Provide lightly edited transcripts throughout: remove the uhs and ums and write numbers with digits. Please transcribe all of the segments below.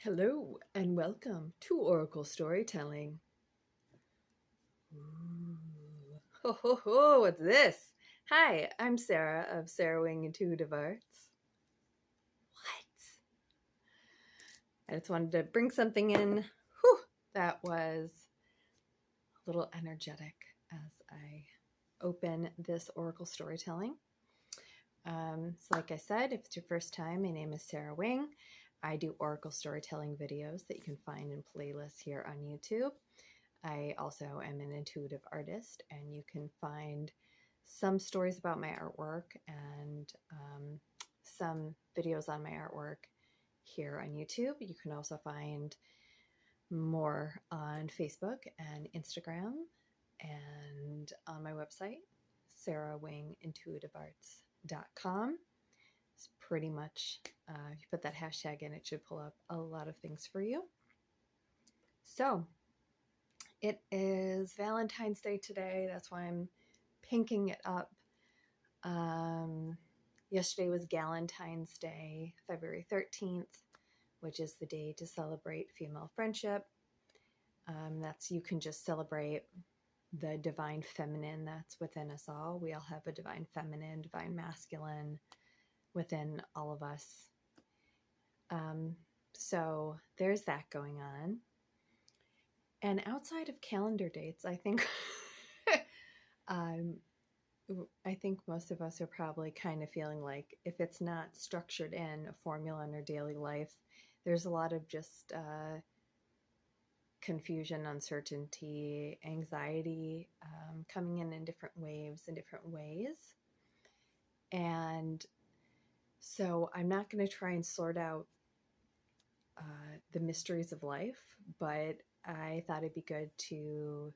Hello and welcome to Oracle Storytelling. Ooh. Ho ho ho, what's this? Hi, I'm Sarah of Sarah Wing Intuitive Arts. What? I just wanted to bring something in that was a little energetic as I open this Oracle Storytelling. So like I said, if it's your first time, my name is Sarah Wing. I do Oracle storytelling videos that you can find in playlists here on YouTube. I also am an intuitive artist, and you can find some stories about my artwork and some videos on my artwork here on YouTube. You can also find more on Facebook and Instagram and on my website, sarahwingintuitivearts.com. It's pretty much, if you put that hashtag in, it should pull up a lot of things for you. So it is Valentine's Day today. That's why I'm pinking it up. Yesterday was Galentine's Day, February 13th, which is the day to celebrate female friendship. You can just celebrate the divine feminine that's within us all. We all have a divine feminine, divine masculine within all of us. So there's that going on. And outside of calendar dates, I think most of us are probably kind of feeling like if it's not structured in a formula in our daily life, there's a lot of just confusion, uncertainty, anxiety coming in different waves, in different ways. And so I'm not going to try and sort out the mysteries of life, but I thought it'd be good to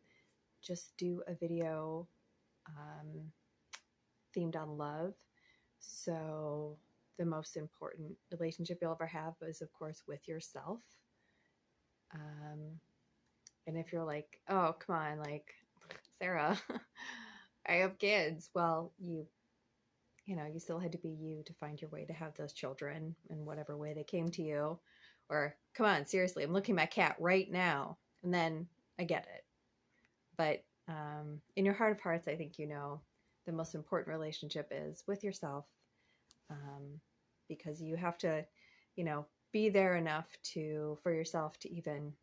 just do a video themed on love. So the most important relationship you'll ever have is, of course, with yourself. And if you're like, oh, come on, like, Sarah, I have kids. Well, you still had to be you to find your way to have those children in whatever way they came to you. Or, come on, seriously, I'm looking at my cat right now. And then I get it. But in your heart of hearts, I think you know the most important relationship is with yourself, because you have to, be there enough for yourself to even,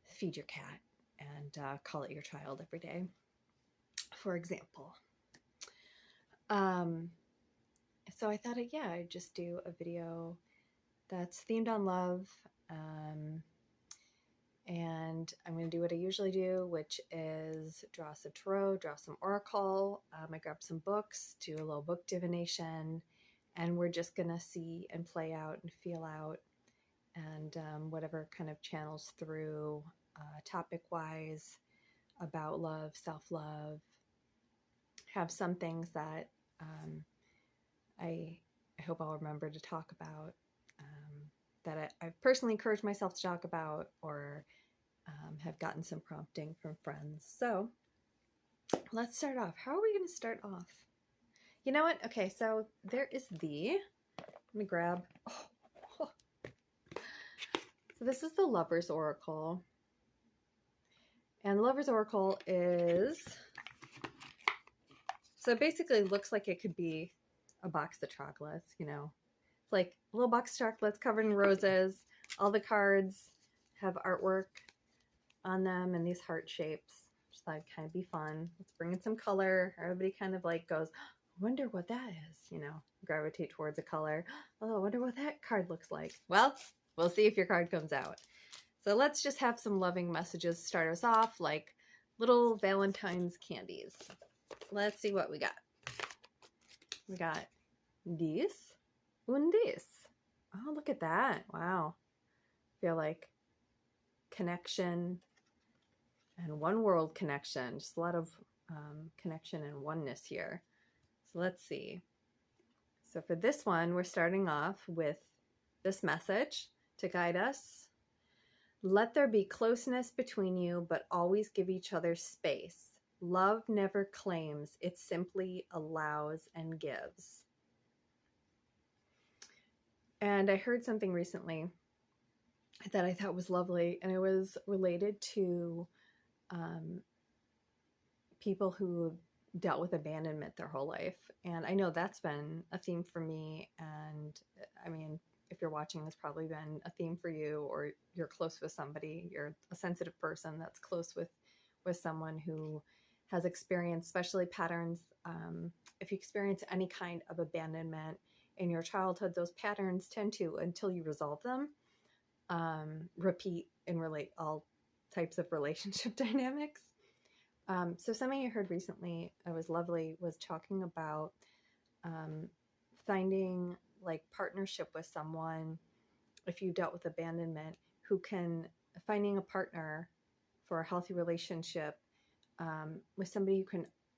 feed your cat and call it your child every day, for example. So I thought, I'd just do a video that's themed on love. And I'm going to do what I usually do, which is draw some tarot, draw some oracle. I grabbed some books, do a little book divination, and we're just going to see and play out and feel out and whatever kind of channels through topic-wise about love, self-love. Have some things that I hope I'll remember to talk about, that I've personally encouraged myself to talk about, or have gotten some prompting from friends. So let's start off. How are we going to start off? You know what? Okay, so there is let me grab. So this is the Lover's Oracle. And Lover's Oracle is, so it basically looks like it could be a box of chocolates, It's like a little box of chocolates covered in roses. All the cards have artwork on them and these heart shapes. Just thought it'd kind of be fun. Let's bring in some color. Everybody kind of like goes, I wonder what that is, gravitate towards a color. Oh, I wonder what that card looks like. Well, we'll see if your card comes out. So let's just have some loving messages to start us off, like little Valentine's candies. Let's see what we got. We got this and this. Oh, look at that. Wow. Feel like connection and one world connection. Just a lot of connection and oneness here. So let's see. So for this one, we're starting off with this message to guide us. Let there be closeness between you, but always give each other space. Love never claims, it simply allows and gives. And I heard something recently that I thought was lovely, and it was related to people who dealt with abandonment their whole life. And I know that's been a theme for me. And I mean, if you're watching, it's probably been a theme for you, or you're close with somebody, you're a sensitive person that's close with someone who has experienced, especially patterns. If you experience any kind of abandonment in your childhood, those patterns tend to, until you resolve them, repeat and relate all types of relationship dynamics. So something I heard recently, it was lovely, was talking about finding like partnership with someone, if you dealt with abandonment, who can, finding a partner for a healthy relationship with somebody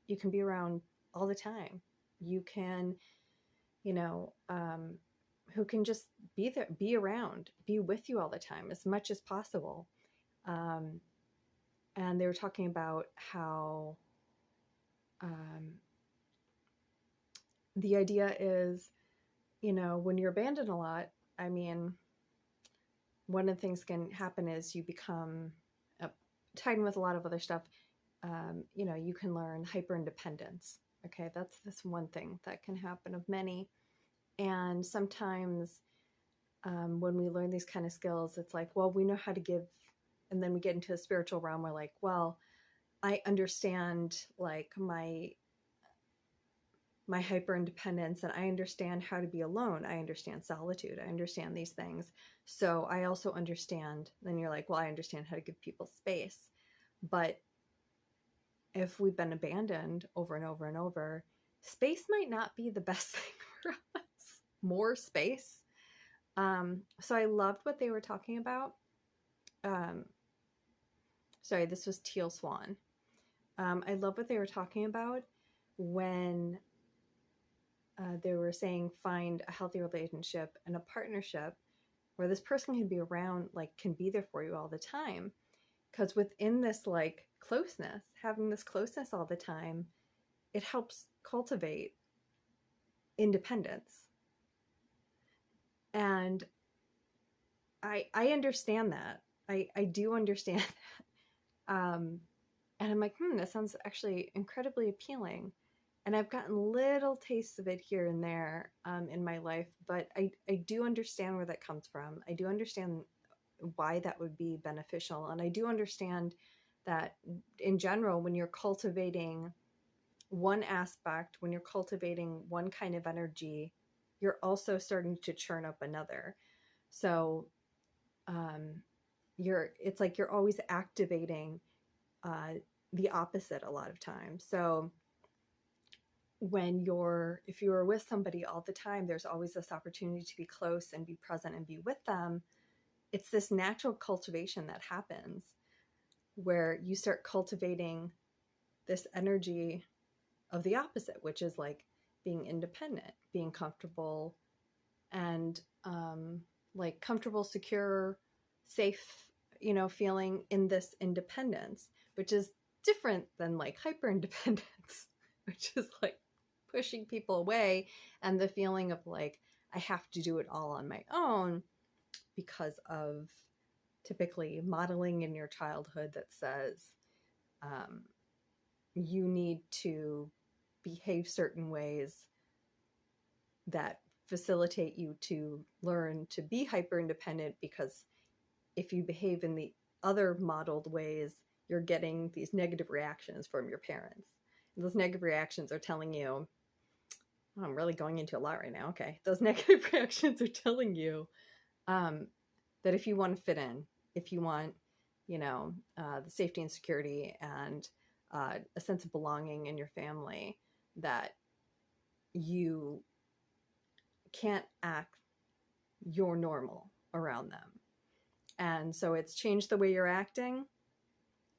you can be around all the time. You can, you know, who can just be there, be around, be with you all the time as much as possible. And they were talking about how the idea is, you know, when you're abandoned a lot, I mean, one of the things can happen is you become tied in with a lot of other stuff. You know, you can learn hyper independence. Okay, that's one thing that can happen of many. And sometimes when we learn these kind of skills, it's like, well, we know how to give. And then we get into a spiritual realm. We're like, well, I understand like my hyper independence, and I understand how to be alone. I understand solitude. I understand these things. So I also understand, then you're like, well, I understand how to give people space. But if we've been abandoned over and over and over, space might not be the best thing for us. More space. So I loved what they were talking about. Sorry, this was Teal Swan. I love what they were talking about when they were saying find a healthy relationship and a partnership where this person can be around, like can be there for you all the time. Because within this like closeness, having this closeness all the time, it helps cultivate independence. And I understand that. I do understand that. And I'm like, that sounds actually incredibly appealing. And I've gotten little tastes of it here and there in my life, but I do understand where that comes from. I do understand why that would be beneficial. And I do understand that in general, when you're cultivating one aspect, when you're cultivating one kind of energy, you're also starting to churn up another. So it's like you're always activating the opposite a lot of times. So if you're with somebody all the time, there's always this opportunity to be close and be present and be with them. It's this natural cultivation that happens where you start cultivating this energy of the opposite, which is like being independent, being comfortable, and like comfortable, secure, safe, you know, feeling in this independence, which is different than like hyper independence, which is like pushing people away, and the feeling of like, I have to do it all on my own because of typically modeling in your childhood that says you need to behave certain ways that facilitate you to learn to be hyper independent, because if you behave in the other modeled ways, you're getting these negative reactions from your parents. And those negative reactions are telling you, oh, I'm really going into a lot right now. Okay. Those negative reactions are telling you that if you want to fit in, if you want, you know, the safety and security and a sense of belonging in your family, that you can't act your normal around them. And so it's changed the way you're acting.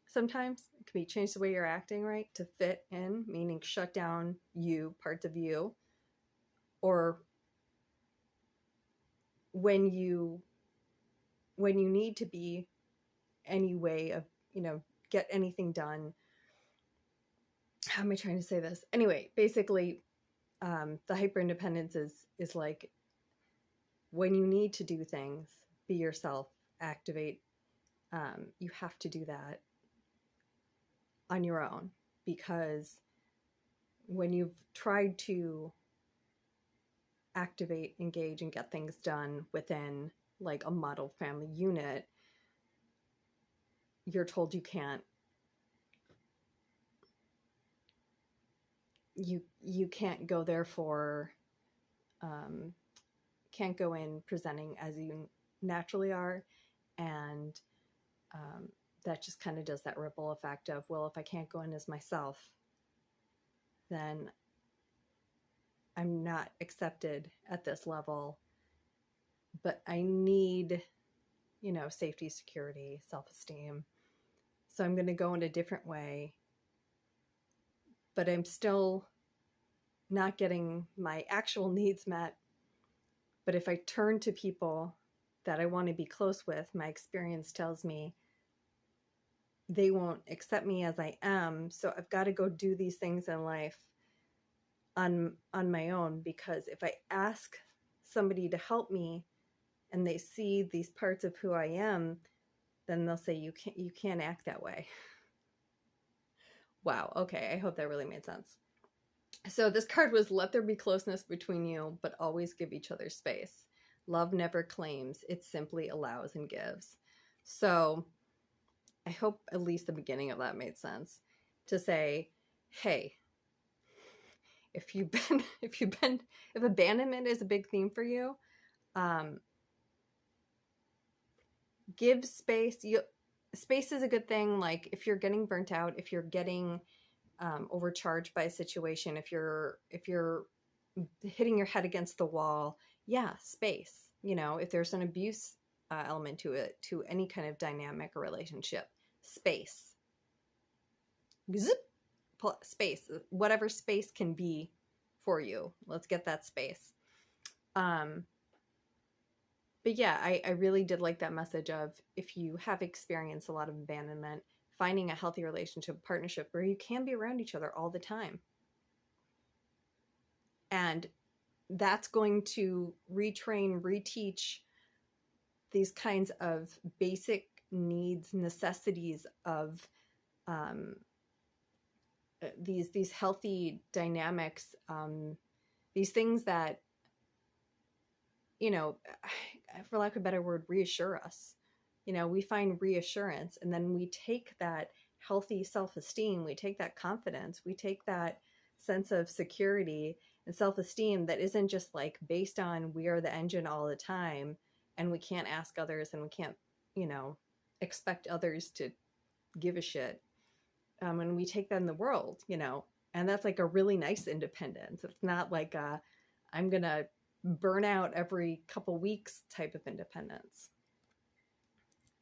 Sometimes it can be changed the way you're acting, right? To fit in, meaning shut down you, parts of you. Or when you need to be any way of, you know, get anything done. How am I trying to say this? Anyway, basically, the hyper independence is like when you need to do things, be yourself, activate, you have to do that on your own, because when you've tried to activate, engage, and get things done within like a model family unit, you're told you can't. You can't go there for, can't go in presenting as you naturally are, and that just kind of does that ripple effect of, well, if I can't go in as myself, then I'm not accepted at this level, but I need, you know, safety, security, self-esteem. So I'm going to go in a different way, but I'm still not getting my actual needs met. But if I turn to people that I want to be close with, my experience tells me they won't accept me as I am. So I've got to go do these things in life on my own, because if I ask somebody to help me and they see these parts of who I am, then they'll say, you can't act that way. Wow. Okay. I hope that really made sense. So this card was, let there be closeness between you, but always give each other space. Love never claims, it simply allows and gives. So I hope at least the beginning of that made sense, to say, hey, if abandonment is a big theme for you, give space. Space is a good thing. Like if you're getting burnt out, if you're getting overcharged by a situation, if you're hitting your head against the wall, yeah, space. You know, if there's an abuse element to it, to any kind of dynamic or relationship, space. Zip. Space, whatever space can be for you. Let's get that space. But yeah, I really did like that message of, if you have experienced a lot of abandonment, finding a healthy relationship, partnership where you can be around each other all the time. And that's going to retrain, reteach these kinds of basic needs, necessities of these healthy dynamics, these things that, you know, for lack of a better word, reassure us. You know, we find reassurance, and then we take that healthy self-esteem, we take that confidence, we take that sense of security and self-esteem that isn't just like based on we are the engine all the time and we can't ask others and we can't, you know, expect others to give a shit. And we take that in the world, you know, and that's like a really nice independence. It's not like I'm going to burn out every couple weeks type of independence.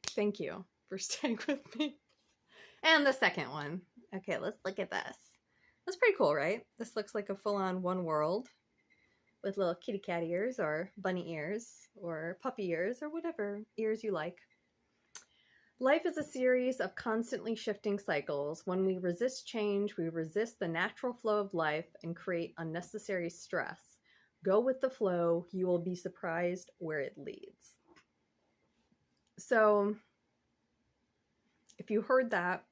Thank you for staying with me. And the second one. Okay, let's look at this. That's pretty cool, right? This looks like a full-on one world with little kitty cat ears or bunny ears or puppy ears or whatever ears you like. Life is a series of constantly shifting cycles. When we resist change, we resist the natural flow of life and create unnecessary stress. Go with the flow. You will be surprised where it leads. So if you heard that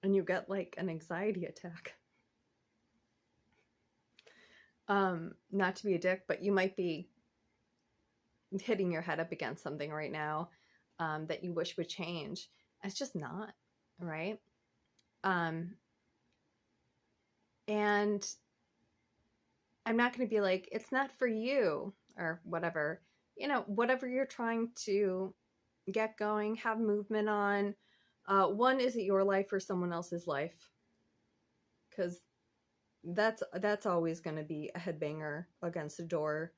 and you get like an anxiety attack, not to be a dick, but you might be hitting your head up against something right now that you wish would change. It's just not, right? And I'm not going to be like, it's not for you or whatever. You know, whatever you're trying to get going, have movement on. One, is it your life or someone else's life? Because that's always going to be a headbanger against the door,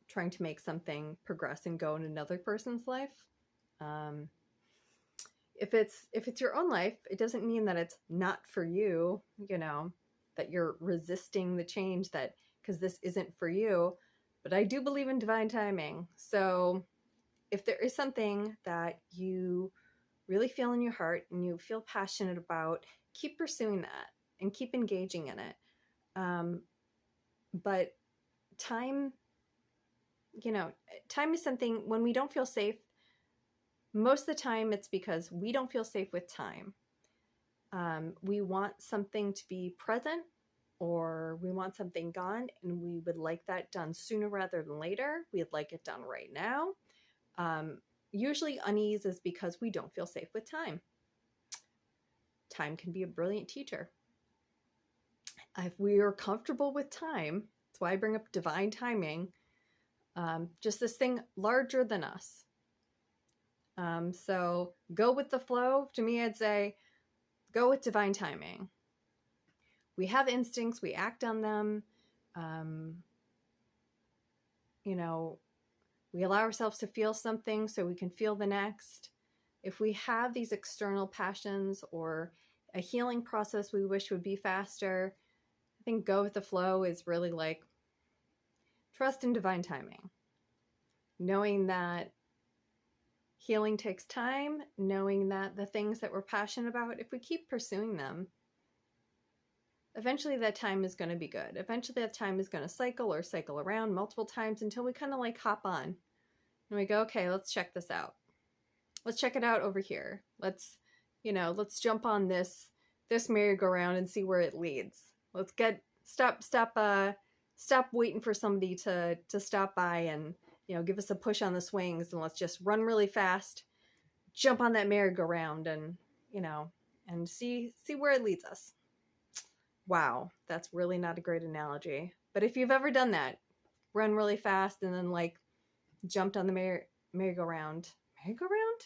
trying to make something progress and go in another person's life. If it's your own life, it doesn't mean that it's not for you, you know, that you're resisting the change, that because this isn't for you. But I do believe in divine timing. So if there is something that you really feel in your heart and you feel passionate about, keep pursuing that and keep engaging in it. But time you know, time is something when we don't feel safe. Most of the time it's because we don't feel safe with time. We want something to be present, or we want something gone, and we would like that done sooner rather than later. We'd like it done right now. Usually unease is because we don't feel safe with time. Time can be a brilliant teacher. If we are comfortable with time, that's why I bring up divine timing, just this thing larger than us. So go with the flow. To me, I'd say go with divine timing. We have instincts, we act on them. You know, we allow ourselves to feel something so we can feel the next. If we have these external passions or a healing process we wish would be faster, I think go with the flow is really like trust in divine timing. Knowing that healing takes time, knowing that the things that we're passionate about, if we keep pursuing them, eventually that time is going to be good. Eventually that time is going to cycle or cycle around multiple times until we kind of like hop on and we go, okay, let's check this out. Let's check it out over here. Let's jump on this merry-go-round and see where it leads. Let's stop waiting for somebody to stop by and, give us a push on the swings, and let's just run really fast, jump on that merry-go-round and, and see where it leads us. Wow, that's really not a great analogy. But if you've ever done that, run really fast and then like jumped on the merry-go-round. Merry-go-round?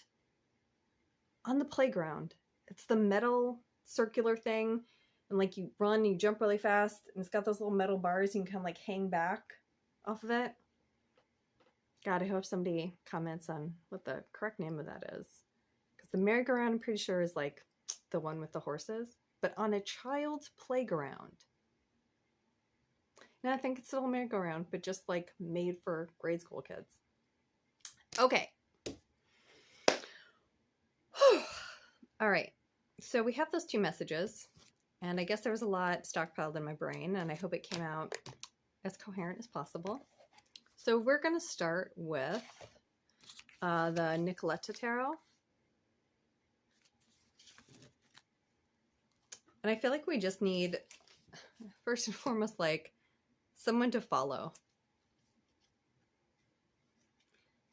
On the playground. It's the metal circular thing. And like you run, you jump really fast, and it's got those little metal bars you can kind of like hang back off of it. God, I hope somebody comments on what the correct name of that is. Because the merry-go-round, I'm pretty sure, is like the one with the horses. But on a child's playground. And I think it's still a merry-go-round, but just like made for grade school kids. Okay. All right. So we have those two messages. And I guess there was a lot stockpiled in my brain, and I hope it came out as coherent as possible. So we're going to start with the Nicoletta Tarot. And I feel like we just need, first and foremost, like someone to follow.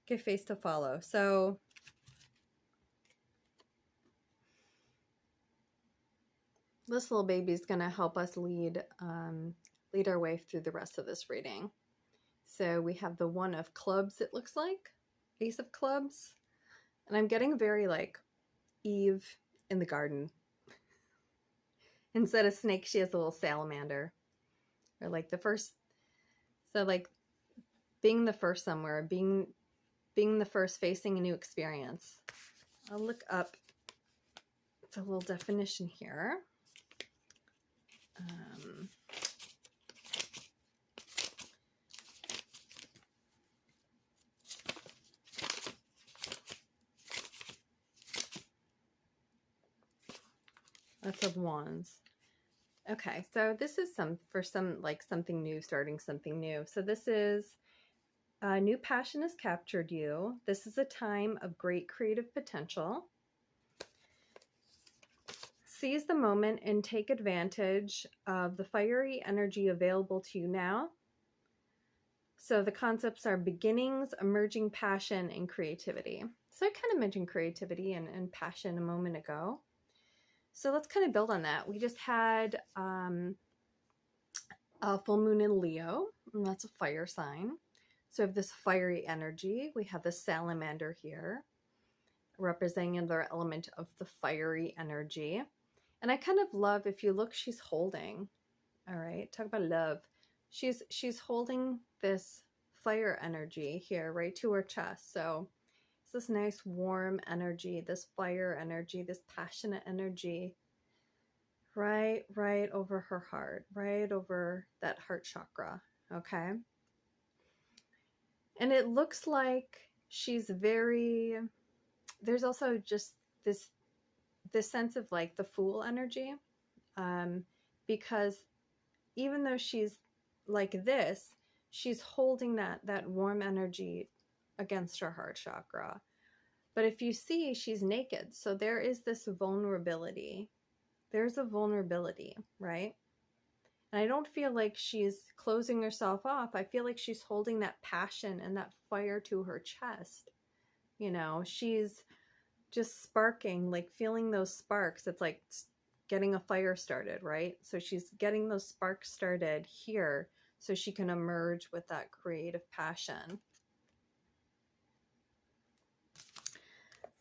Give face to follow. So this little baby is going to help us lead our way through the rest of this reading. So we have the one of clubs, it looks like. Ace of clubs. And I'm getting very like Eve in the garden. Instead of snake, she has a little salamander. Or like the first, so like being the first somewhere, being the first facing a new experience. I'll look up the little definition here. Lots of wands. Okay, so this is something new, starting something new. So this is a new passion has captured you. This is a time of great creative potential. Seize the moment and take advantage of the fiery energy available to you now. So the concepts are beginnings, emerging passion, and creativity. So I kind of mentioned creativity and passion a moment ago. So let's kind of build on that. We just had a full moon in Leo, and that's a fire sign. So we have this fiery energy. We have the salamander here, representing another element of the fiery energy. And I kind of love, if you look, she's holding. All right, talk about love. She's holding this fire energy here, right to her chest. So it's this nice warm energy, this fire energy, this passionate energy, right over her heart, right over that heart chakra, okay? And it looks like she's there's also just this sense of like the fool energy, because even though she's like this, she's holding that warm energy against her heart chakra. But if you see, she's naked. So there is this vulnerability. There's a vulnerability, right? And I don't feel like she's closing herself off. I feel like she's holding that passion and that fire to her chest. You know, she's just sparking, like feeling those sparks. It's like getting a fire started, right? So she's getting those sparks started here so she can emerge with that creative passion.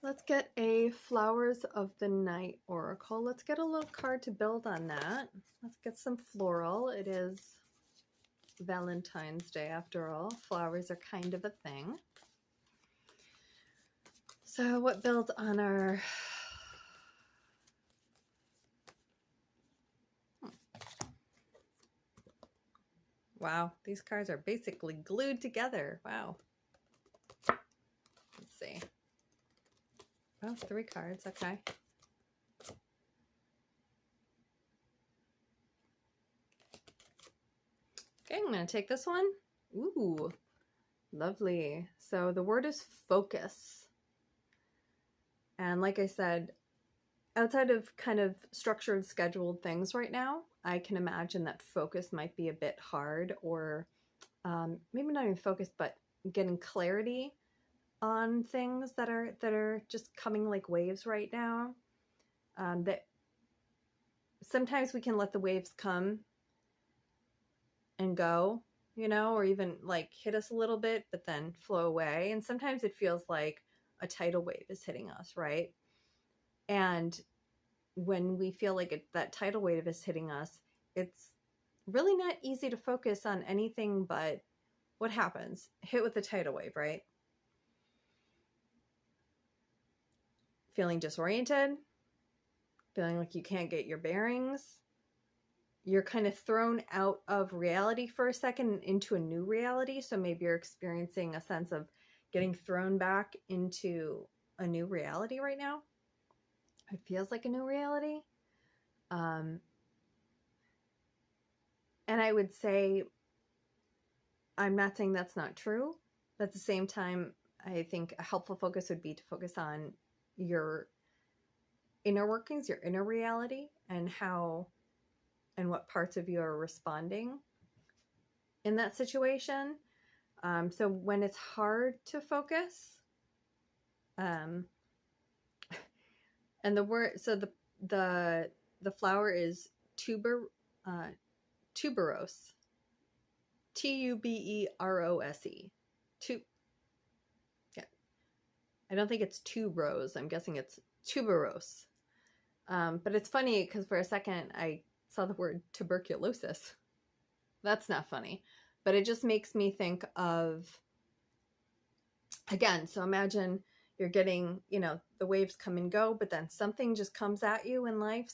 Let's get a Flowers of the Night oracle. Let's get a little card to build on that. Let's get some floral. It is Valentine's Day after all. Flowers are kind of a thing. So what builds on our... Wow, these cards are basically glued together. Wow. Let's see. Oh, 3 cards. Okay. Okay, I'm going to take this one. Ooh, lovely. So the word is focus. And like I said, outside of kind of structured, scheduled things right now, I can imagine that focus might be a bit hard, or maybe not even focus, but getting clarity on things that are just coming like waves right now. That sometimes we can let the waves come and go, you know, or even like hit us a little bit, but then flow away. And sometimes it feels like a tidal wave is hitting us, right? And when we feel like that tidal wave is hitting us, it's really not easy to focus on anything but what happens. Hit with the tidal wave, right? Feeling disoriented, feeling like you can't get your bearings. You're kind of thrown out of reality for a second into a new reality. So maybe you're experiencing a sense of getting thrown back into a new reality right now. It feels like a new reality. And I would say, I'm not saying that's not true. But at the same time, I think a helpful focus would be to focus on your inner workings, your inner reality, and how and what parts of you are responding in that situation. So when it's hard to focus, and the word, so the flower is tuberose, Tuberose. Yeah, I don't think it's tuberose. I'm guessing it's tuberose. But it's funny because for a second I saw the word tuberculosis. That's not funny, but it just makes me think of, again, so imagine you're getting, you know, the waves come and go, but then something just comes at you in life.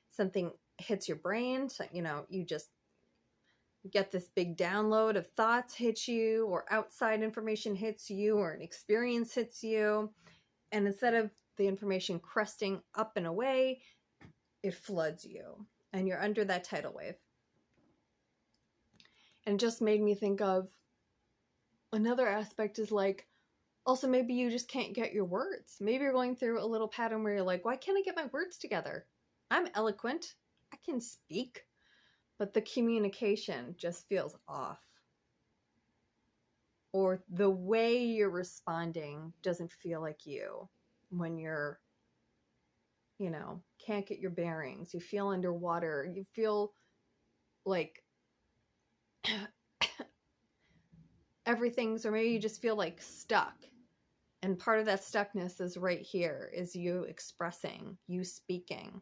Something hits your brain. So, you know, you just get this big download of thoughts hit you, or outside information hits you, or an experience hits you. And instead of the information cresting up and away, it floods you and you're under that tidal wave. And it just made me think of another aspect is like, also maybe you just can't get your words. Maybe you're going through a little pattern where you're like, why can't I get my words together? I'm eloquent. I can speak. But the communication just feels off. Or the way you're responding doesn't feel like you when you're, you know, can't get your bearings. You feel underwater. You feel like everything's, or maybe you just feel like stuck. And part of that stuckness is right here, is you expressing, you speaking.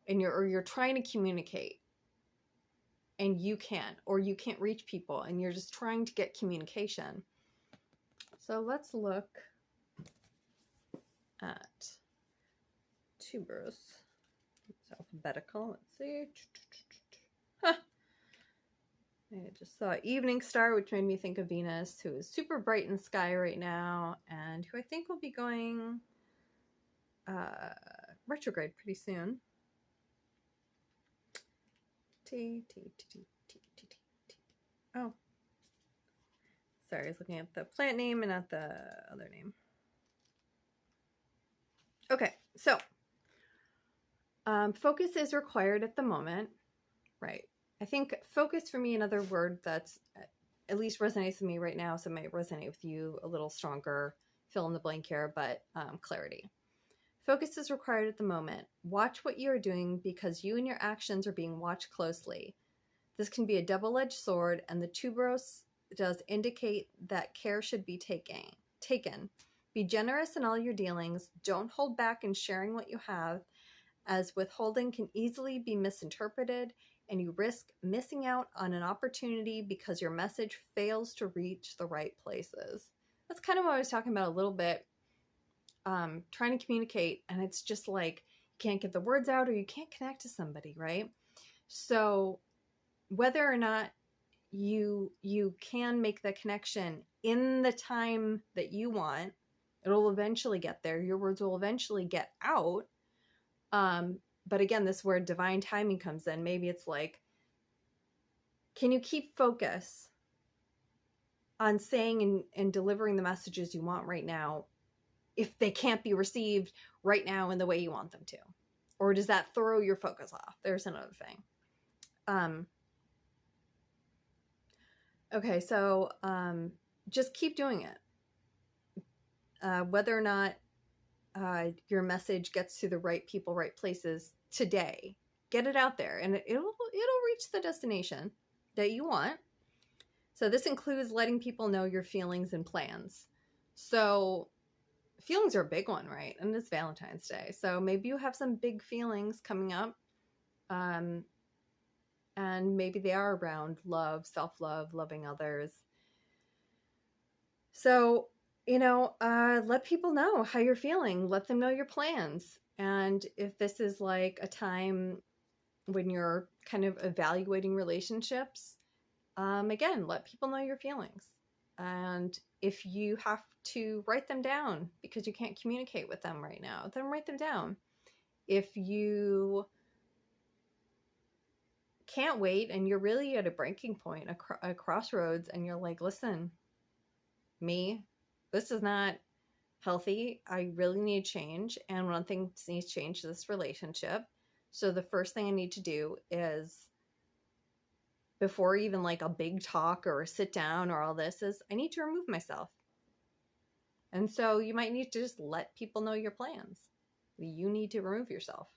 And you're trying to communicate. And you can't, or you can't reach people, and you're just trying to get communication. So let's look at tuberose. It's alphabetical. Let's see. Huh. I just saw Evening Star, which made me think of Venus, who is super bright in the sky right now, and who I think will be going retrograde pretty soon. Oh, Sorry, I was looking at the plant name and not the other name. Okay, so focus is required at the moment, right? I think focus for me, another word that's at least resonates with me right now, so it might resonate with you a little stronger, fill in the blank here, but clarity. Focus is required at the moment. Watch what you're doing because you and your actions are being watched closely. This can be a double-edged sword, and the tuberose does indicate that care should be taken. Be generous in all your dealings. Don't hold back in sharing what you have, as withholding can easily be misinterpreted, and you risk missing out on an opportunity because your message fails to reach the right places. That's kind of what I was talking about a little bit. Trying to communicate, and it's just like you can't get the words out, or you can't connect to somebody, right? So whether or not you can make the connection in the time that you want, it'll eventually get there. Your words will eventually get out. But again, this where divine timing comes in. Maybe it's like, can you keep focus on saying and delivering the messages you want right now if they can't be received right now in the way you want them to? Or does that throw your focus off? There's another thing. Okay, so just keep doing it. Whether or not your message gets to the right people, right places today, get it out there, and it'll reach the destination that you want. So this includes letting people know your feelings and plans. So feelings are a big one, right? And it's Valentine's Day. So maybe you have some big feelings coming up. And maybe they are around love, self-love, loving others. So, let people know how you're feeling. Let them know your plans. And if this is like a time when you're kind of evaluating relationships, again, let people know your feelings. And if you have to write them down because you can't communicate with them right now, then write them down. If you can't wait and you're really at a breaking point, a crossroads, and you're like, listen, this is not healthy. I really need change. And one thing needs to change this relationship. So the first thing I need to do is, before even like a big talk or a sit down or all this, is I need to remove myself. And so you might need to just let people know your plans. You need to remove yourself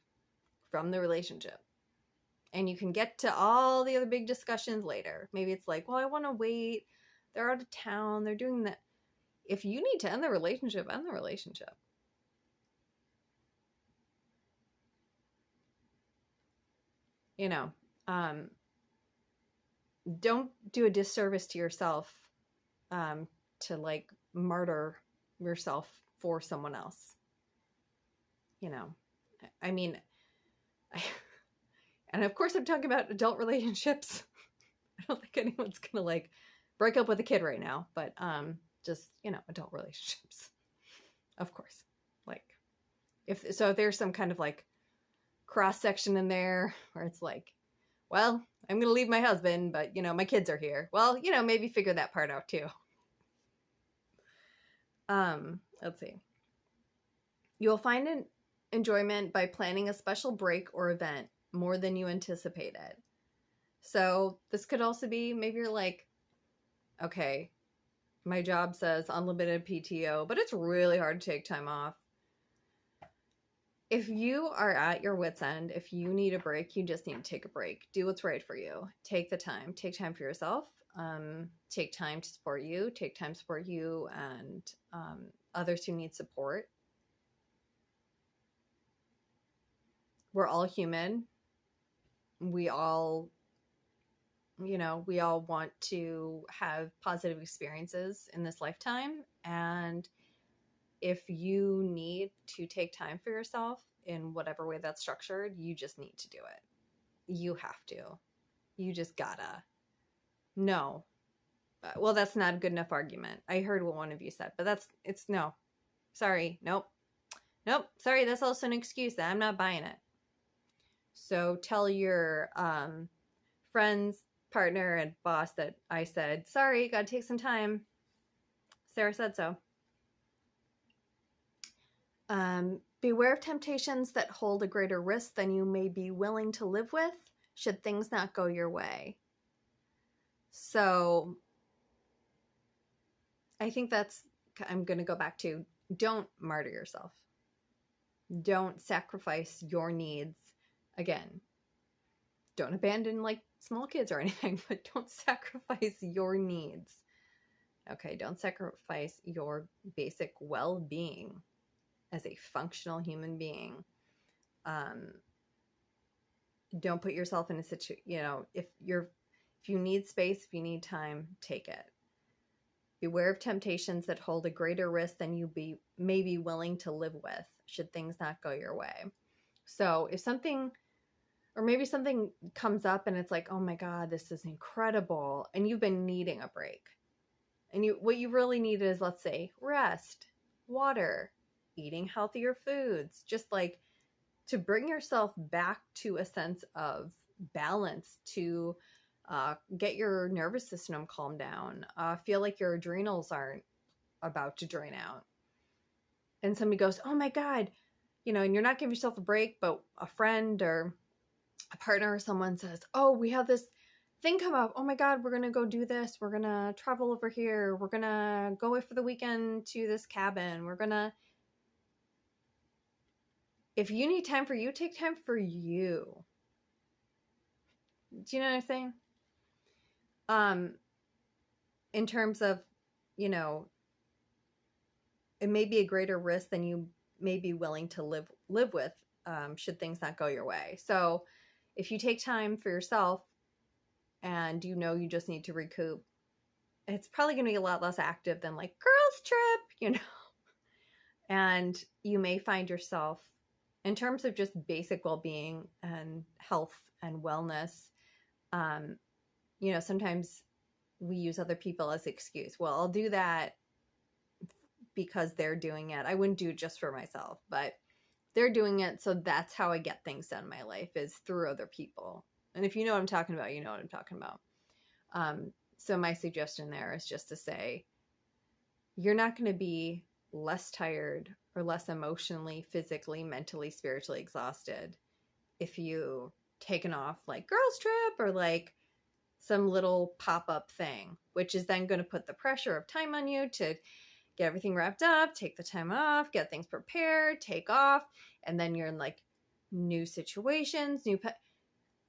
from the relationship. And you can get to all the other big discussions later. Maybe it's like, well, I want to wait. They're out of town. They're doing that. If you need to end the relationship, end the relationship. Don't do a disservice to yourself to like martyr yourself for someone else. And of course I'm talking about adult relationships. I don't think anyone's gonna like break up with a kid right now, but just adult relationships, of course. Like if there's some kind of like cross section in there where it's like, well, I'm gonna leave my husband, but my kids are here. Well, maybe figure that part out too. Let's see. You'll find an enjoyment by planning a special break or event more than you anticipated. So this could also be, maybe you're like, okay, my job says unlimited PTO, but it's really hard to take time off. If you are at your wit's end, if you need a break, you just need to take a break. Do what's right for you. Take the time. Take time for yourself. Take time to support you. Take time to support you and others who need support. We're all human. We all want to have positive experiences in this lifetime. And if you need to take time for yourself in whatever way that's structured, you just need to do it. You have to. You just gotta. No. Well, that's not a good enough argument. I heard what one of you said, but it's no. Sorry. Nope. Sorry. That's also an excuse. I'm not buying it. So tell your friends, partner, and boss that I said, sorry, gotta take some time. Sarah said so. Beware of temptations that hold a greater risk than you may be willing to live with, should things not go your way. So I think I'm going to go back to, don't martyr yourself. Don't sacrifice your needs. Again, don't abandon like small kids or anything, but don't sacrifice your needs. Okay, don't sacrifice your basic well-being as a functional human being. Don't put yourself in a situation, if you need space, if you need time, take it. Beware of temptations that hold a greater risk than you may be willing to live with, should things not go your way. So if something, or maybe something comes up and it's like, oh my God, this is incredible, and you've been needing a break, and what you really need is, let's say, rest, water, eating healthier foods, just like to bring yourself back to a sense of balance, to get your nervous system calmed down, feel like your adrenals aren't about to drain out. And somebody goes, oh my God, and you're not giving yourself a break, but a friend or a partner or someone says, oh, we have this thing come up. Oh my God, we're going to go do this. We're going to travel over here. We're going to go away for the weekend to this cabin. If you need time for you, take time for you. Do you know what I'm saying? In terms of, it may be a greater risk than you may be willing to live with, should things not go your way. So if you take time for yourself and you just need to recoup, it's probably going to be a lot less active than like girls trip, and you may find yourself, in terms of just basic well-being and health and wellness, sometimes we use other people as excuse. Well, I'll do that because they're doing it. I wouldn't do it just for myself, but they're doing it, so that's how I get things done in my life, is through other people. And if you know what I'm talking about, you know what I'm talking about. So my suggestion there is just to say, you're not going to be less tired or less emotionally, physically, mentally, spiritually exhausted if you taken off like girls trip or like some little pop-up thing, which is then going to put the pressure of time on you to get everything wrapped up, take the time off, get things prepared, take off, and then you're in like new situations,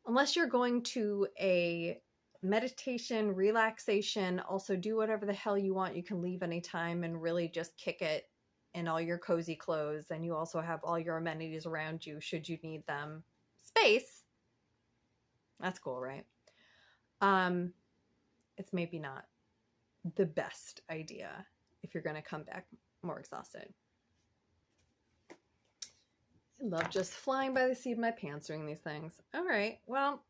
unless you're going to a meditation, relaxation, also do whatever the hell you want. You can leave anytime and really just kick it in all your cozy clothes, and you also have all your amenities around you should you need them. Space. That's cool, right? It's maybe not the best idea if you're going to come back more exhausted. I love just flying by the seat of my pants doing these things. All right. Well,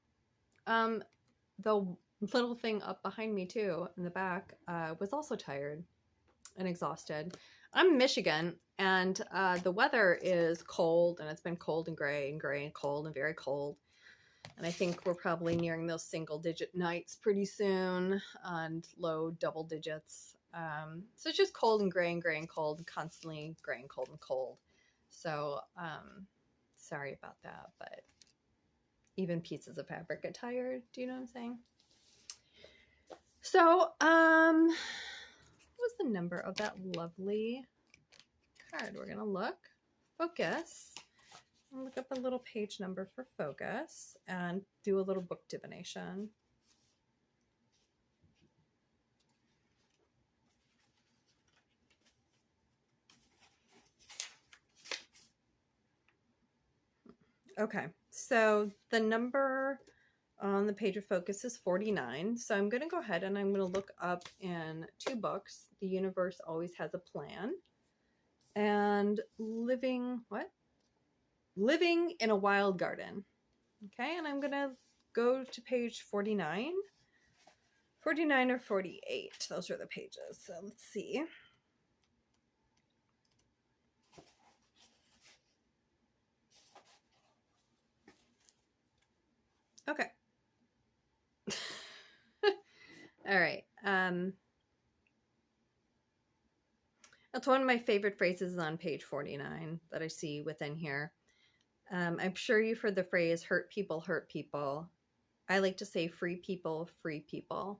the little thing up behind me too, in the back, was also tired and exhausted. I'm in Michigan, and the weather is cold, and it's been cold and gray and cold and very cold. And I think we're probably nearing those single-digit nights pretty soon, and low double digits. So it's just cold and gray and cold, constantly gray and cold. So sorry about that, but even pieces of fabric get tired. Do you know what I'm saying? So what was the number of that lovely card? We're going to look. Focus. I'll look up a little page number for focus and do a little book divination. Okay, so the number on the page of focus is 49. So I'm going to go ahead and I'm going to look up in 2 books, The Universe Always Has a Plan and Living in a Wild Garden. Okay, and I'm going to go to page 49. 49 or 48, those are the pages. So let's see. Okay. All right. That's one of my favorite phrases on page 49 that I see within here. I'm sure you've heard the phrase, hurt people, hurt people. I like to say free people, free people.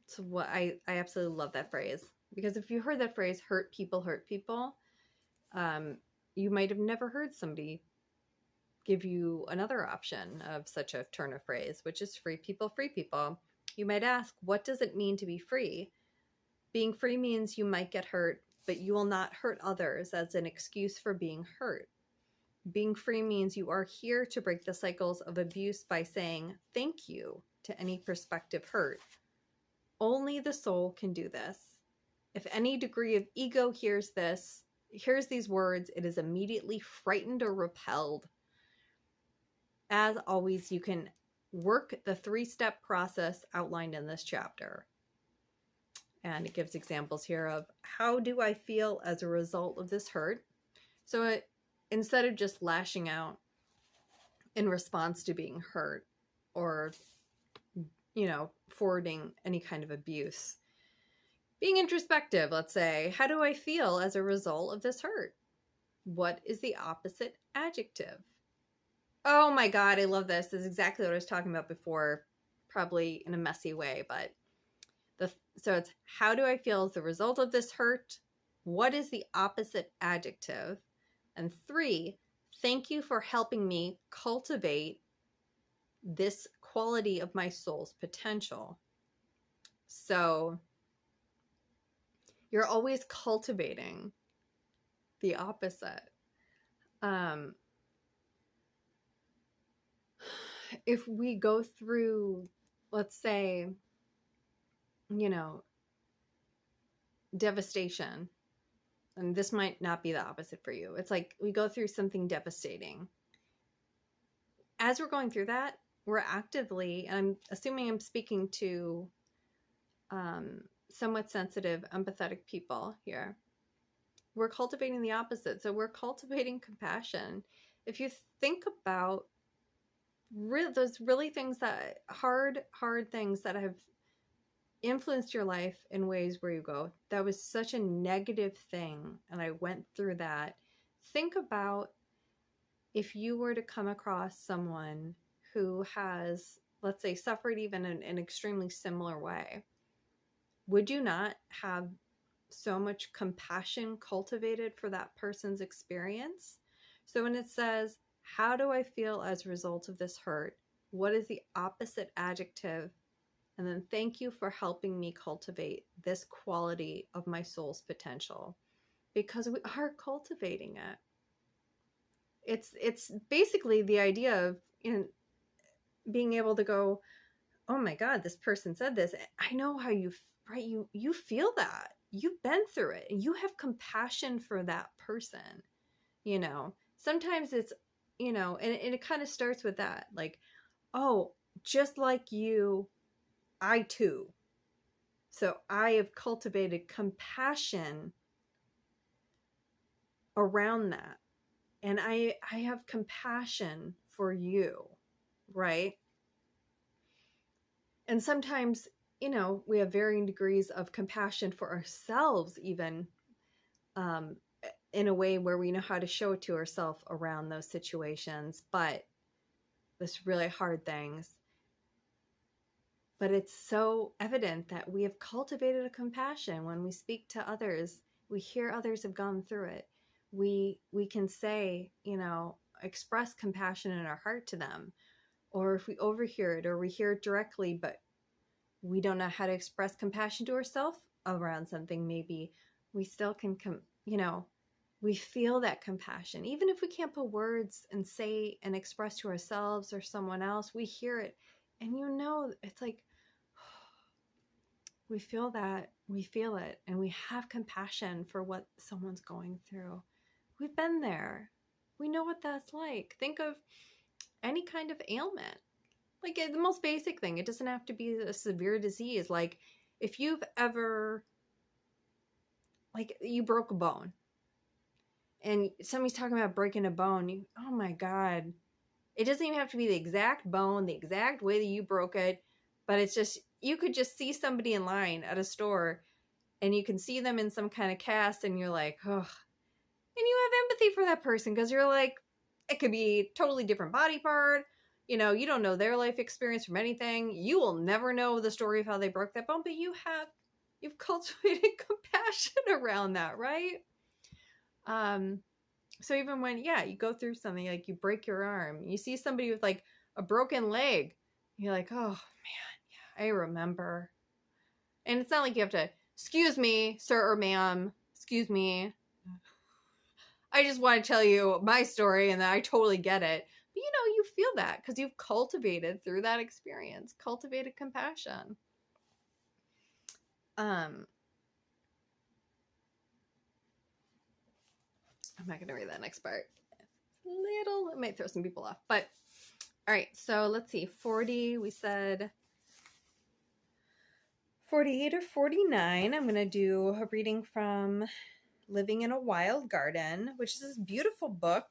So what I absolutely love that phrase, because if you heard that phrase, hurt people, you might have never heard somebody give you another option of such a turn of phrase, which is free people, free people. You might ask, what does it mean to be free? Being free means you might get hurt, but you will not hurt others as an excuse for being hurt. Being free means you are here to break the cycles of abuse by saying thank you to any prospective hurt. Only the soul can do this. If any degree of ego hears these words, it is immediately frightened or repelled. As always, you can work the 3-step process outlined in this chapter. And it gives examples here of how do I feel as a result of this hurt? So instead of just lashing out in response to being hurt or, forwarding any kind of abuse, being introspective, let's say, how do I feel as a result of this hurt? What is the opposite adjective? Oh my God, I love this. This is exactly what I was talking about before, probably in a messy way, but so it's how do I feel as the result of this hurt? What is the opposite adjective? And 3, thank you for helping me cultivate this quality of my soul's potential. So you're always cultivating the opposite. If we go through, let's say, devastation, and this might not be the opposite for you. It's like we go through something devastating. As we're going through that, we're actively, and I'm assuming I'm speaking to somewhat sensitive, empathetic people here. We're cultivating the opposite. So we're cultivating compassion. If you think about those really things that hard things that have influenced your life in ways where you go, that was such a negative thing and I went through that. Think about if you were to come across someone who has, let's say, suffered even in an extremely similar way. Would you not have so much compassion cultivated for that person's experience? So when it says, how do I feel as a result of this hurt? What is the opposite adjective? And then thank you for helping me cultivate this quality of my soul's potential, because we are cultivating it. It's basically the idea of being able to go, oh my God, this person said this. I know how you feel that. You've been through it and you have compassion for that person. Sometimes it's, and it kind of starts with that, like, oh, just like you, I too. So I have cultivated compassion around that. And I have compassion for you, right? And sometimes, we have varying degrees of compassion for ourselves, even in a way where we know how to show it to ourselves around those situations, but this really hard things. But it's so evident that we have cultivated a compassion when we speak to others. We hear others have gone through it. We can say, express compassion in our heart to them. Or if we overhear it or we hear it directly, but we don't know how to express compassion to ourselves around something, maybe we still can, we feel that compassion. Even if we can't put words and say and express to ourselves or someone else, we hear it. And it's like, we feel that, we feel it, and we have compassion for what someone's going through. We've been there. We know what that's like. Think of any kind of ailment. Like the most basic thing. It doesn't have to be a severe disease. Like if you've ever, you broke a bone and somebody's talking about breaking a bone. Oh my God. It doesn't even have to be the exact bone, the exact way that you broke it, but it's just, you could just see somebody in line at a store and you can see them in some kind of cast, and you're like, oh, and you have empathy for that person because you're like, it could be totally different body part. You know, you don't know their life experience from anything. You will never know the story of how they broke that bone, but you've cultivated compassion around that, right? So even when, yeah, you go through something like you break your arm, you see somebody with like a broken leg, you're like, oh man, yeah, I remember. And it's not like you have to, excuse me, sir or ma'am, excuse me. I just want to tell you my story and that I totally get it. But you know, you feel that because you've cultivated through that experience, cultivated compassion. I'm not going to read that next part. It might throw some people off, but all right. So let's see, 40, we said 48 or 49. I'm going to do a reading from Living in a Wild Garden, which is this beautiful book.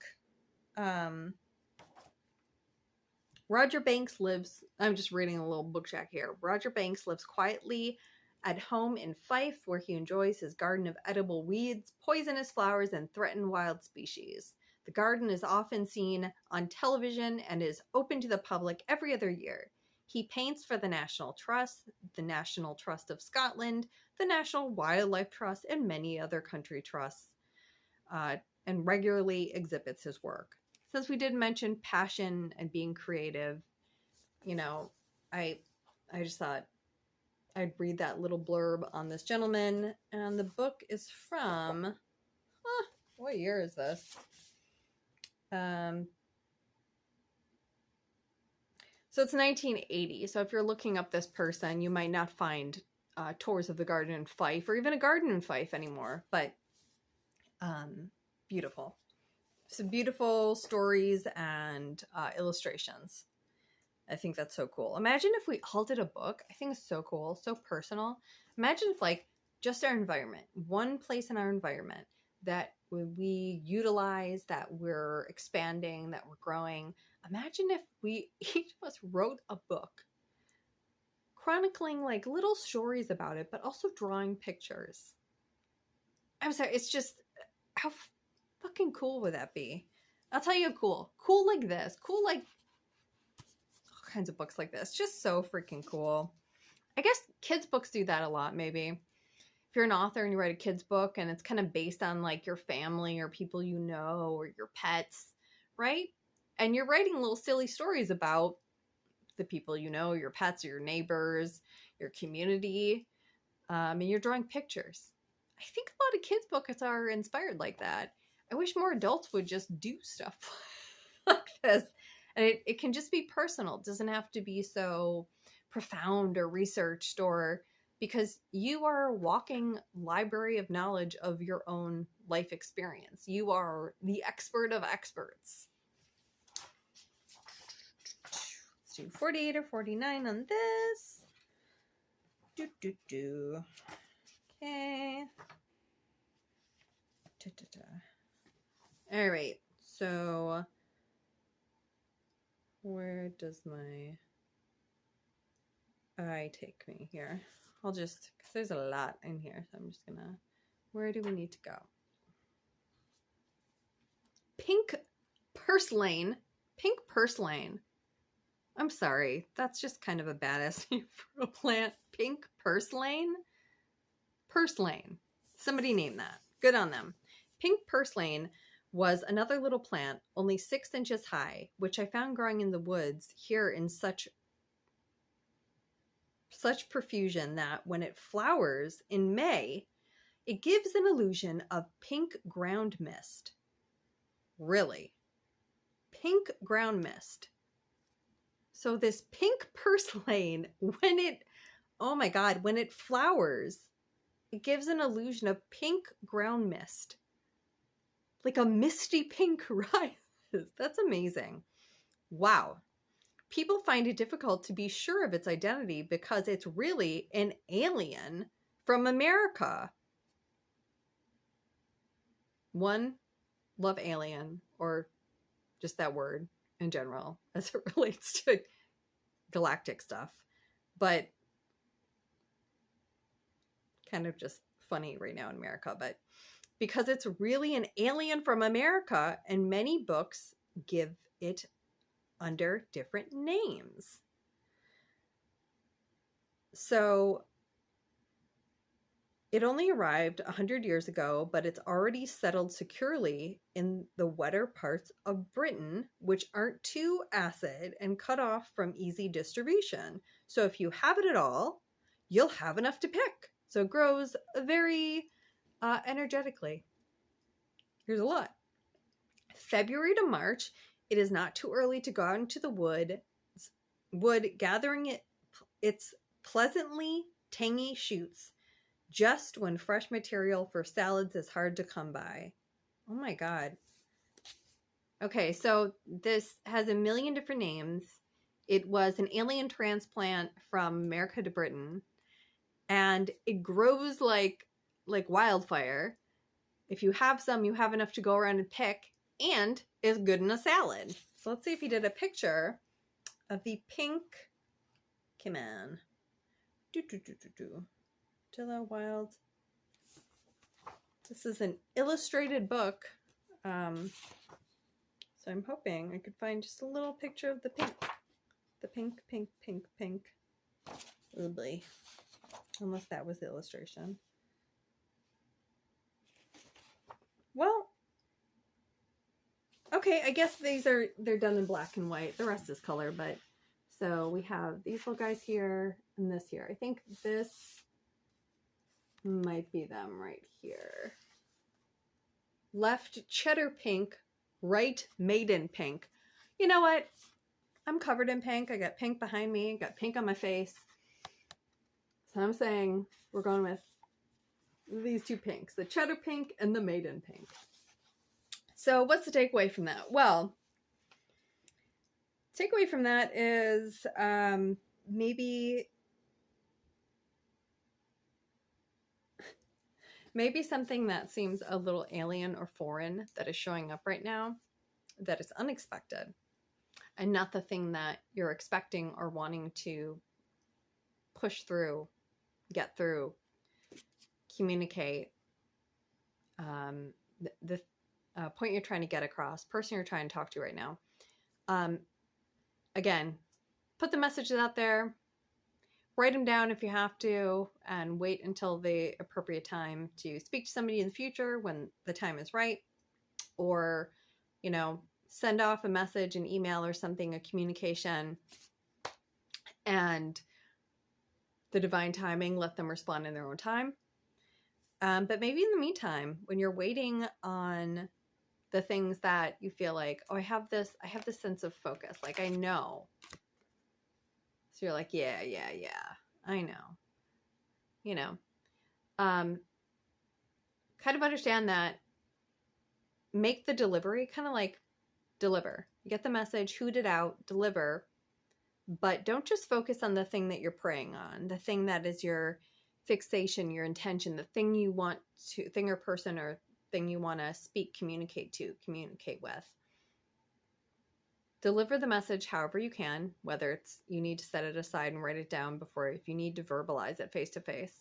Roger Banks lives, I'm just reading a little book check here. Roger Banks lives quietly at home in Fife, where he enjoys his garden of edible weeds, poisonous flowers, and threatened wild species. The garden is often seen on television and is open to the public every other year. He paints for the National Trust, the National Trust of Scotland, the National Wildlife Trust, and many other country trusts, and regularly exhibits his work. Since we did mention passion and being creative, you know, I just thought I'd read that little blurb on this gentleman. And the book is from, what year is this? So it's 1980. So if you're looking up this person, you might not find tours of the garden in Fife or even a garden in Fife anymore. But beautiful. Some beautiful stories and illustrations. I think that's so cool. Imagine if we all did a book. I think it's so cool, so personal. Imagine if like just our environment, one place in our environment that we utilize, that we're expanding, that we're growing. Imagine if we, each of us wrote a book chronicling like little stories about it, but also drawing pictures. I'm sorry, it's just, how fucking cool would that be? I'll tell you cool. Cool like this. Cool like all kinds of books like this. Just so freaking cool. I guess kids' books do that a lot, maybe. If you're an author and you write a kid's book and it's kind of based on like your family or people you know or your pets, right? And you're writing little silly stories about the people you know, your pets, or your neighbors, your community, and you're drawing pictures. I think a lot of kids' books are inspired like that. I wish more adults would just do stuff like this. And it can just be personal. It doesn't have to be so profound or researched, or because you are a walking library of knowledge of your own life experience. You are the expert of experts. Let's do 48 or 49 on this. Okay. All right. So where does my eye take me here? I'll just, because there's a lot in here, so I'm just gonna, where do we need to go? Pink purslane. Pink purslane. I'm sorry, that's just kind of a badass name for a plant. Pink purslane? Purslane. Somebody named that. Good on them. Pink purslane was another little plant, only 6 inches high, which I found growing in the woods here in such profusion that when it flowers in May, it gives an illusion of pink ground mist. Really? Pink ground mist. So this pink purslane, when it, oh my God, when it flowers, it gives an illusion of pink ground mist. Like a misty pink rises. That's amazing. Wow. People find it difficult to be sure of its identity because it's really an alien from America. One, love alien, or just that word in general as it relates to galactic stuff. But kind of just funny right now in America, but because it's really an alien from America, and many books give it under different names. So it only arrived 100 years ago, but it's already settled securely in the wetter parts of Britain, which aren't too acid and cut off from easy distribution. So if you have it at all, you'll have enough to pick. So it grows very energetically. Here's a lot. February to March, it is not too early to go out into the wood gathering its pleasantly tangy shoots just when fresh material for salads is hard to come by. Oh my God. Okay, so this has a million different names. It was an alien transplant from America to Britain, and it grows like wildfire. If you have some, you have enough to go around and pick, and is good in a salad. So let's see if he did a picture of the pink. Come on. Dillo Wild. This is an illustrated book. So I'm hoping I could find just a little picture of the pink. The pink, pink, pink, pink. Oh boy. Unless that was the illustration. Well, okay, I guess they're done in black and white. The rest is color, but so we have these little guys here and this here. I think this might be them right here. Left cheddar pink, right maiden pink. You know what? I'm covered in pink. I got pink behind me. I got pink on my face. So I'm saying we're going with these two pinks, the cheddar pink and the maiden pink. So what's the takeaway from that? Well, takeaway from that is maybe something that seems a little alien or foreign that is showing up right now, that is unexpected and not the thing that you're expecting or wanting to push through, get through, communicate. The point you're trying to get across, person you're trying to talk to right now. Again, put the messages out there, write them down if you have to, and wait until the appropriate time to speak to somebody in the future when the time is right. Or, you know, send off a message, an email or something, a communication, and the divine timing, let them respond in their own time. But maybe in the meantime, when you're waiting on the things that you feel like, oh, I have this sense of focus. Like, I know. So you're like, yeah, I know. You know, kind of understand that. Make the delivery kind of like deliver. You get the message, hoot it out, deliver. But don't just focus on the thing that you're praying on, the thing that is your fixation, your intention, the thing you want to, thing or person or thing you want to speak, communicate with. Deliver the message however you can, whether it's you need to set it aside and write it down before, if you need to verbalize it face to face.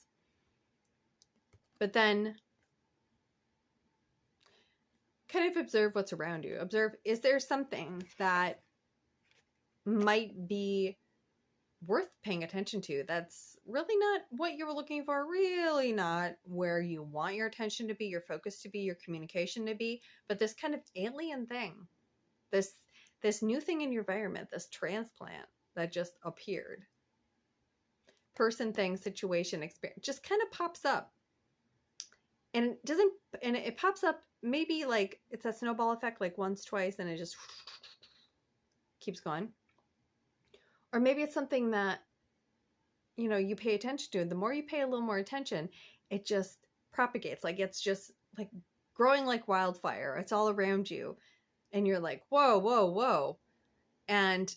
But then kind of observe what's around you. Observe, is there something that might be worth paying attention to that's really not what you were looking for, really not where you want your attention to be, your focus to be, your communication to be, but this kind of alien thing, this new thing in your environment, this transplant that just appeared, person, thing, situation, experience, just kind of pops up. And it pops up maybe like it's a snowball effect, like once, twice, and it just keeps going. Or maybe it's something that, you know, you pay attention to. The more you pay a little more attention, it just propagates. Like it's just like growing like wildfire. It's all around you. And you're like, whoa, whoa, whoa. And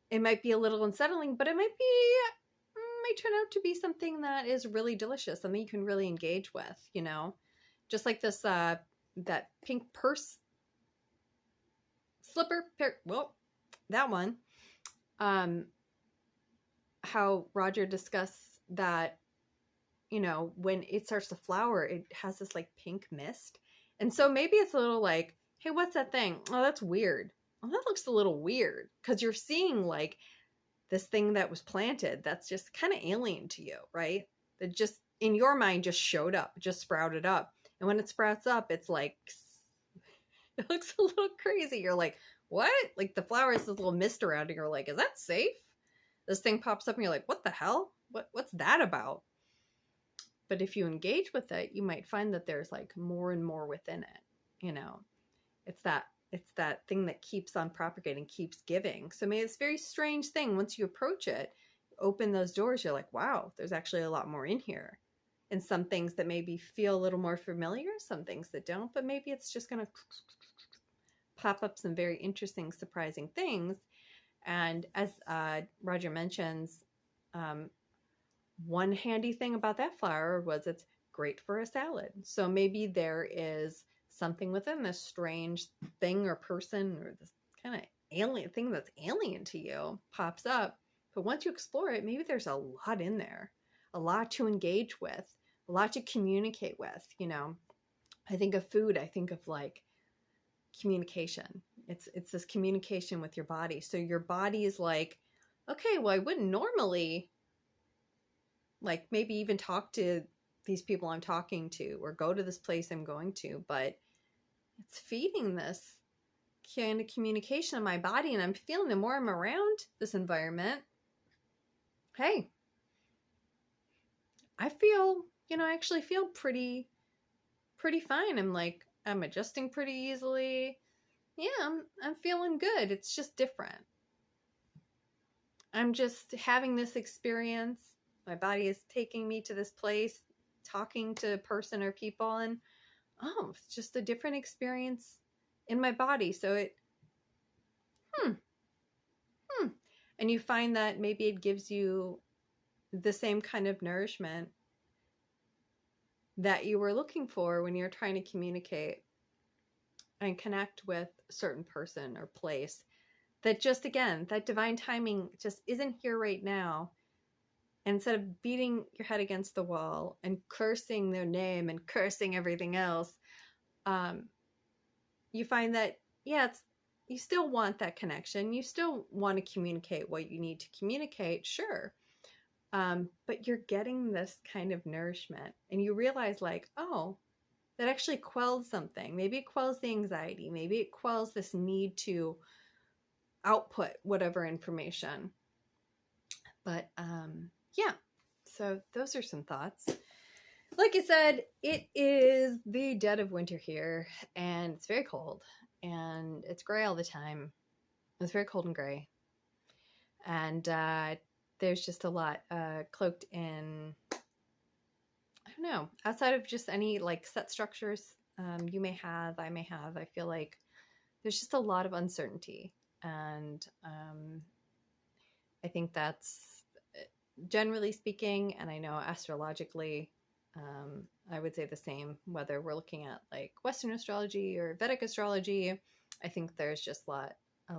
it might be a little unsettling, but it might turn out to be something that is really delicious, something you can really engage with, you know? Just like this, that pink purse slipper, well, that one. How Roger discussed that you know, when it starts to flower, it has this like pink mist. And so maybe it's a little like, hey, what's that thing? Oh, that's weird. Oh, that looks a little weird, because you're seeing like this thing that was planted that's just kind of alien to you, right? That just in your mind just showed up, just sprouted up. And when it sprouts up, it's like, it looks a little crazy. You're like, what? Like the flower has this little mist around it. You're like, is that safe? This thing pops up and you're like, what the hell? What's that about? But if you engage with it, you might find that there's like more and more within it. You know, it's that thing that keeps on propagating, keeps giving. So maybe it's a very strange thing. Once you approach it, open those doors, you're like, wow, there's actually a lot more in here. And some things that maybe feel a little more familiar, some things that don't, but maybe it's just going to pop up some very interesting, surprising things. And as Roger mentions, one handy thing about that flower was it's great for a salad. So maybe there is something within this strange thing or person or this kind of alien thing that's alien to you pops up. But once you explore it, maybe there's a lot in there, a lot to engage with, a lot to communicate with. You know, I think of food, I think of like communication. It's this communication with your body. So your body is like, okay, well, I wouldn't normally like maybe even talk to these people I'm talking to or go to this place I'm going to, but it's feeding this kind of communication in my body, and I'm feeling the more I'm around this environment, hey, I feel, you know, I actually feel pretty fine. I'm adjusting pretty easily. Yeah, I'm feeling good. It's just different. I'm just having this experience. My body is taking me to this place, talking to a person or people, and oh, it's just a different experience in my body. So it, and you find that maybe it gives you the same kind of nourishment that you were looking for when you're trying to communicate and connect with a certain person or place. That just, again, that divine timing just isn't here right now. And instead of beating your head against the wall and cursing their name and cursing everything else, you find that, yeah, you still want that connection. You still want to communicate what you need to communicate, sure. But you're getting this kind of nourishment, and you realize like, oh, that actually quells something. Maybe it quells the anxiety. Maybe it quells this need to output whatever information. But yeah, so those are some thoughts. Like I said, it is the dead of winter here, and it's very cold, and it's gray all the time. It's very cold and gray. And there's just a lot cloaked in, I don't know, outside of just any like set structures you may have, I may have. I feel like there's just a lot of uncertainty. And I think that's generally speaking, and I know astrologically, I would say the same, whether we're looking at like Western astrology or Vedic astrology. I think there's just a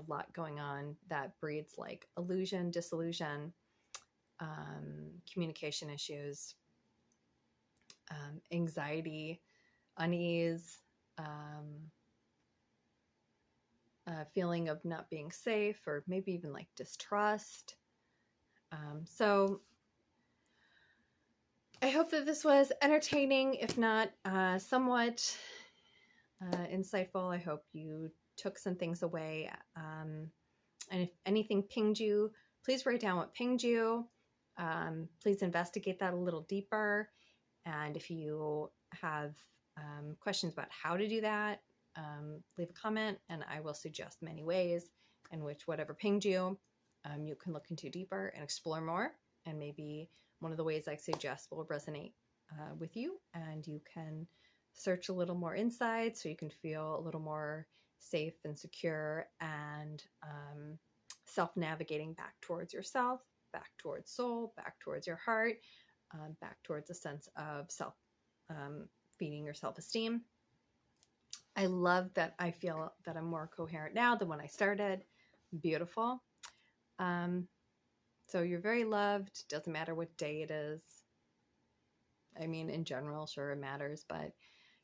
lot going on that breeds like illusion, disillusion, communication issues, anxiety, unease, feeling of not being safe, or maybe even like distrust. So I hope that this was entertaining, if not somewhat insightful. I hope you took some things away. And if anything pinged you, please write down what pinged you. Please investigate that a little deeper. And if you have questions about how to do that, leave a comment, and I will suggest many ways in which whatever pinged you, you can look into deeper and explore more. And maybe one of the ways I suggest will resonate with you, and you can search a little more inside so you can feel a little more safe and secure, and self-navigating back towards yourself, back towards soul, back towards your heart, back towards a sense of self, feeding your self-esteem. I love that I feel that I'm more coherent now than when I started. Beautiful. So you're very loved. Doesn't matter what day it is. I mean, in general, sure, it matters, but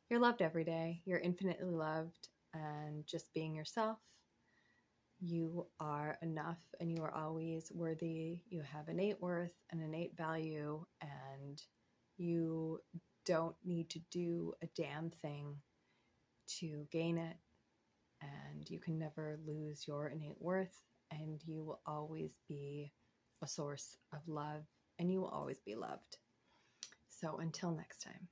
you're loved every day. You're infinitely loved, and just being yourself, you are enough and you are always worthy. You have innate worth and innate value, and you don't need to do a damn thing to gain it. And you can never lose your innate worth, and you will always be a source of love, and you will always be loved. So until next time.